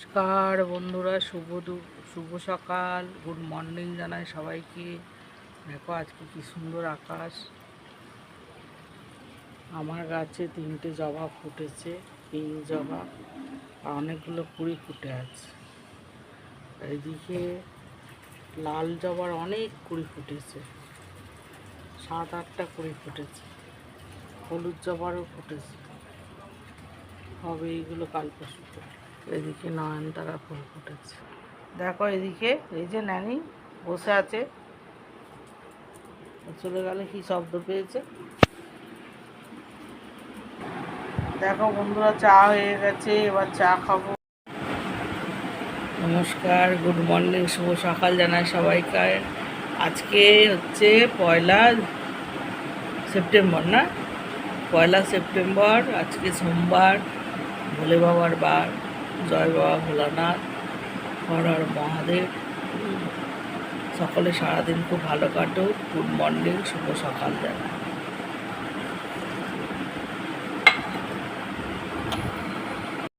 নমস্কার বন্ধুরা, শুভ সকাল, গুড মর্নিং জানাই সবাইকে। দেখো আজকে কি সুন্দর আকাশ। আমার গাছে 3টে জবা ফুটেছে, পিঙ্ক জবা, আর অনেকগুলো কুড়ি ফুটে আছে। এইদিকে লাল জবার অনেক কুড়ি ফুটেছে, 7-8টা কুড়ি ফুটেছে। হলুদ জবারও ফুটেছে, হবে এইগুলো কাল পরশুতে। এদিকে নয়নতারা ফুল ফুটেছে। দেখো এদিকে এই যে ন্যানি বসে আছে, চলে গেলে কি শব্দ পেয়েছে। দেখো বন্ধুরা, চা হয়ে গেছে, এবার চা খাবো। নমস্কার, গুড মর্নিং, শুভ সকাল জানাই সবাইকে। আজকে হচ্ছে 1 সেপ্টেম্বর, না 1 সেপ্টেম্বর। আজকে সোমবার, ভোলে বাবার বার। জয় বাবা ভোলানাথ, হর হর মহাদেব। সকলে সারাদিন খুব ভালো কাটুক। গুড মর্নিং, শুভ সকাল জানাই।